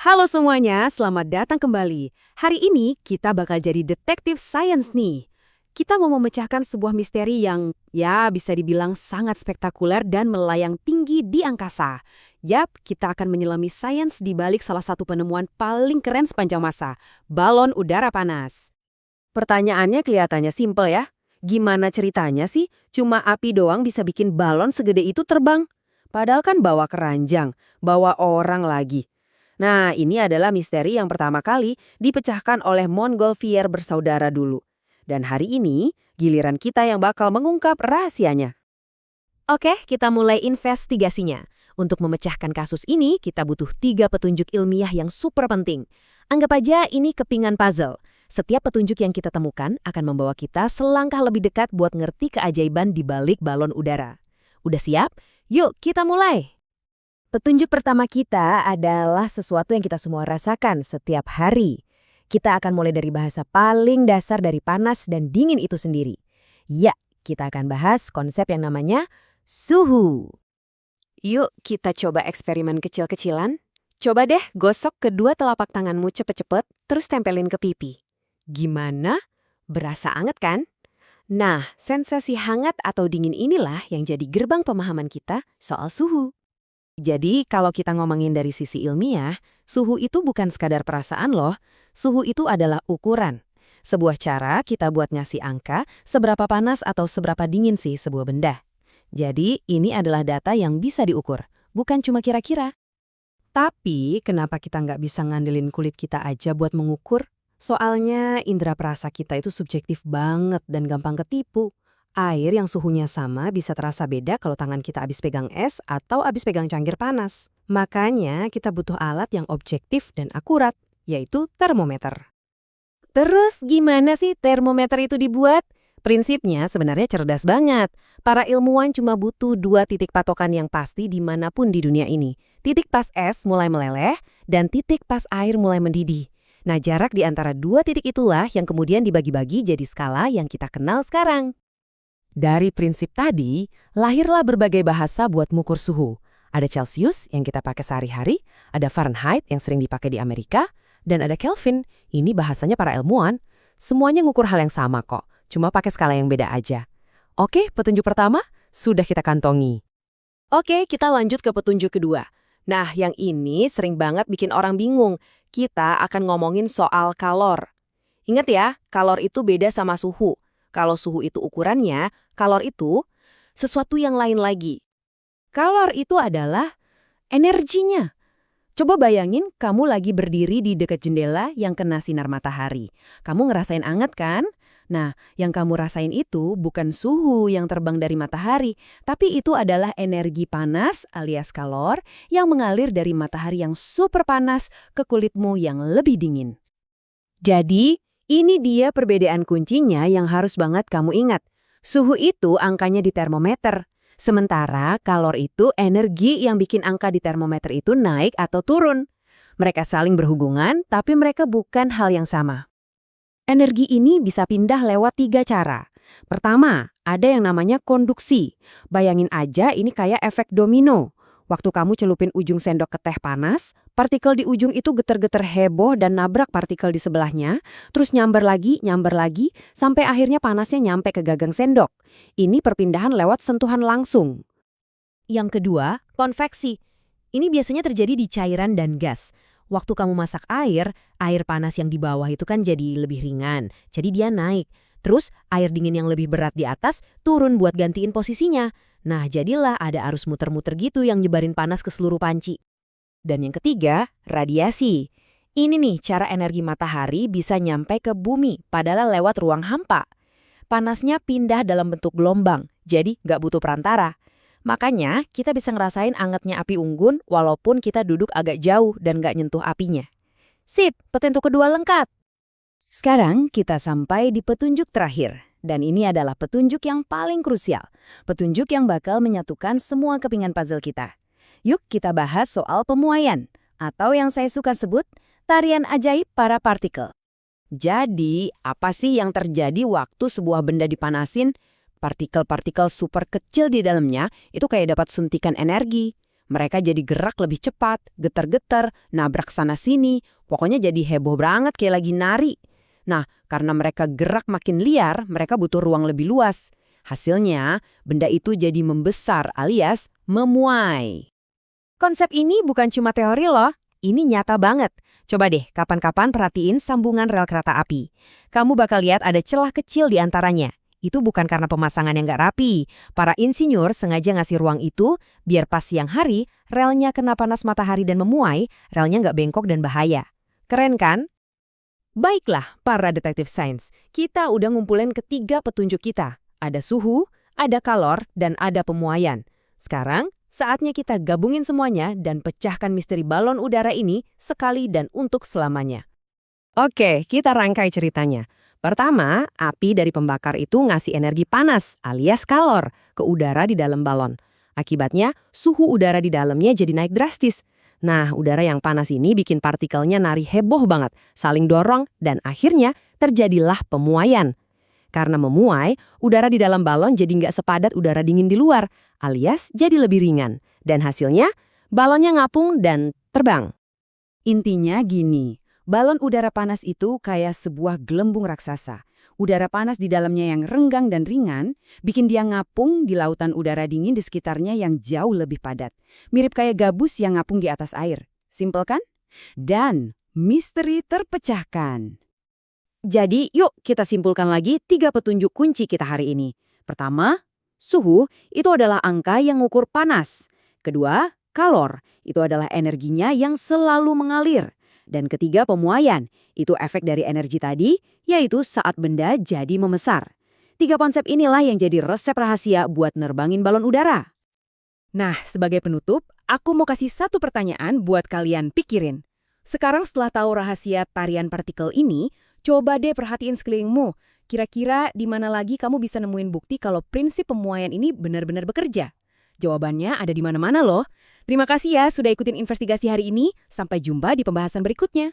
Halo semuanya, selamat datang kembali. Hari ini kita bakal jadi detektif sains nih. Kita mau memecahkan sebuah misteri yang, ya bisa dibilang sangat spektakuler dan melayang tinggi di angkasa. Yap, kita akan menyelami sains di balik salah satu penemuan paling keren sepanjang masa, balon udara panas. Pertanyaannya kelihatannya simpel ya. Gimana ceritanya sih? Cuma api doang bisa bikin balon segede itu terbang? Padahal kan bawa keranjang, bawa orang lagi. Nah, ini adalah misteri yang pertama kali dipecahkan oleh Montgolfier bersaudara dulu. Dan hari ini, giliran kita yang bakal mengungkap rahasianya. Oke, kita mulai investigasinya. Untuk memecahkan kasus ini, kita butuh 3 petunjuk ilmiah yang super penting. Anggap aja ini kepingan puzzle. Setiap petunjuk yang kita temukan akan membawa kita selangkah lebih dekat buat ngerti keajaiban di balik balon udara. Udah siap? Yuk, kita mulai! Petunjuk pertama kita adalah sesuatu yang kita semua rasakan setiap hari. Kita akan mulai dari bahasa paling dasar dari panas dan dingin itu sendiri. Ya, kita akan bahas konsep yang namanya suhu. Yuk, kita coba eksperimen kecil-kecilan. Coba deh gosok kedua telapak tanganmu cepet-cepet, terus tempelin ke pipi. Gimana? Berasa anget kan? Nah, sensasi hangat atau dingin inilah yang jadi gerbang pemahaman kita soal suhu. Jadi, kalau kita ngomongin dari sisi ilmiah, suhu itu bukan sekadar perasaan loh. Suhu itu adalah ukuran. Sebuah cara kita buat ngasih angka seberapa panas atau seberapa dingin sih sebuah benda. Jadi, ini adalah data yang bisa diukur, bukan cuma kira-kira. Tapi, kenapa kita nggak bisa ngandelin kulit kita aja buat mengukur? Soalnya, indera perasa kita itu subjektif banget dan gampang ketipu. Air yang suhunya sama bisa terasa beda kalau tangan kita habis pegang es atau habis pegang cangkir panas. Makanya kita butuh alat yang objektif dan akurat, yaitu termometer. Terus gimana sih termometer itu dibuat? Prinsipnya sebenarnya cerdas banget. Para ilmuwan cuma butuh 2 titik patokan yang pasti dimanapun di dunia ini. Titik pas es mulai meleleh dan titik pas air mulai mendidih. Nah, jarak di antara 2 titik itulah yang kemudian dibagi-bagi jadi skala yang kita kenal sekarang. Dari prinsip tadi, lahirlah berbagai bahasa buat mengukur suhu. Ada Celsius yang kita pakai sehari-hari, ada Fahrenheit yang sering dipakai di Amerika, dan ada Kelvin, ini bahasanya para ilmuwan. Semuanya ngukur hal yang sama kok, cuma pakai skala yang beda aja. Oke, petunjuk pertama sudah kita kantongi. Oke, kita lanjut ke petunjuk kedua. Nah, yang ini sering banget bikin orang bingung. Kita akan ngomongin soal kalor. Ingat ya, kalor itu beda sama suhu. Kalau suhu itu ukurannya, kalor itu sesuatu yang lain lagi. Kalor itu adalah energinya. Coba bayangin kamu lagi berdiri di dekat jendela yang kena sinar matahari. Kamu ngerasain anget kan? Nah, yang kamu rasain itu bukan suhu yang terbang dari matahari, tapi itu adalah energi panas alias kalor yang mengalir dari matahari yang super panas ke kulitmu yang lebih dingin. Jadi, ini dia perbedaan kuncinya yang harus banget kamu ingat. Suhu itu angkanya di termometer. Sementara kalor itu energi yang bikin angka di termometer itu naik atau turun. Mereka saling berhubungan, tapi mereka bukan hal yang sama. Energi ini bisa pindah lewat 3 cara. Pertama, ada yang namanya konduksi. Bayangin aja ini kayak efek domino. Waktu kamu celupin ujung sendok ke teh panas, partikel di ujung itu geter-geter heboh dan nabrak partikel di sebelahnya, terus nyamber lagi, sampai akhirnya panasnya nyampe ke gagang sendok. Ini perpindahan lewat sentuhan langsung. Yang kedua, konveksi. Ini biasanya terjadi di cairan dan gas. Waktu kamu masak air panas yang di bawah itu kan jadi lebih ringan, jadi dia naik. Terus air dingin yang lebih berat di atas turun buat gantiin posisinya. Nah, jadilah ada arus muter-muter gitu yang nyebarin panas ke seluruh panci. Dan yang ketiga, radiasi. Ini nih cara energi matahari bisa nyampe ke bumi, padahal lewat ruang hampa. Panasnya pindah dalam bentuk gelombang, jadi nggak butuh perantara. Makanya, kita bisa ngerasain angetnya api unggun walaupun kita duduk agak jauh dan nggak nyentuh apinya. Sip, petunjuk kedua lengkap. Sekarang kita sampai di petunjuk terakhir. Dan ini adalah petunjuk yang paling krusial. Petunjuk yang bakal menyatukan semua kepingan puzzle kita. Yuk kita bahas soal pemuaian, atau yang saya suka sebut, tarian ajaib para partikel. Jadi, apa sih yang terjadi waktu sebuah benda dipanasin? Partikel-partikel super kecil di dalamnya itu kayak dapat suntikan energi. Mereka jadi gerak lebih cepat, getar-getar, nabrak sana-sini, pokoknya jadi heboh banget kayak lagi nari. Nah, karena mereka gerak makin liar, mereka butuh ruang lebih luas. Hasilnya, benda itu jadi membesar alias memuai. Konsep ini bukan cuma teori loh, ini nyata banget. Coba deh, kapan-kapan perhatiin sambungan rel kereta api. Kamu bakal lihat ada celah kecil di antaranya. Itu bukan karena pemasangan yang nggak rapi. Para insinyur sengaja ngasih ruang itu biar pas siang hari, relnya kena panas matahari dan memuai, relnya nggak bengkok dan bahaya. Keren kan? Baiklah, para detektif sains, kita udah ngumpulin ketiga petunjuk kita. Ada suhu, ada kalor, dan ada pemuaian. Sekarang, saatnya kita gabungin semuanya dan pecahkan misteri balon udara ini sekali dan untuk selamanya. Oke, kita rangkai ceritanya. Pertama, api dari pembakar itu ngasih energi panas alias kalor ke udara di dalam balon. Akibatnya, suhu udara di dalamnya jadi naik drastis. Nah, udara yang panas ini bikin partikelnya nari heboh banget, saling dorong, dan akhirnya terjadilah pemuaian. Karena memuai, udara di dalam balon jadi nggak sepadat udara dingin di luar, alias jadi lebih ringan. Dan hasilnya, balonnya ngapung dan terbang. Intinya gini, balon udara panas itu kayak sebuah gelembung raksasa. Udara panas di dalamnya yang renggang dan ringan, bikin dia ngapung di lautan udara dingin di sekitarnya yang jauh lebih padat. Mirip kayak gabus yang ngapung di atas air. Simpel kan? Dan misteri terpecahkan. Jadi, yuk kita simpulkan lagi 3 petunjuk kunci kita hari ini. Pertama, suhu itu adalah angka yang mengukur panas. Kedua, kalor itu adalah energinya yang selalu mengalir. Dan ketiga, pemuaian itu efek dari energi tadi, yaitu saat benda jadi membesar. 3 konsep inilah yang jadi resep rahasia buat nerbangin balon udara. Nah, sebagai penutup, aku mau kasih satu pertanyaan buat kalian pikirin. Sekarang setelah tahu rahasia tarian partikel ini, coba deh perhatiin sekelilingmu. Kira-kira di mana lagi kamu bisa nemuin bukti kalau prinsip pemuaian ini benar-benar bekerja? Jawabannya ada di mana-mana loh. Terima kasih ya sudah ikutin investigasi hari ini. Sampai jumpa di pembahasan berikutnya.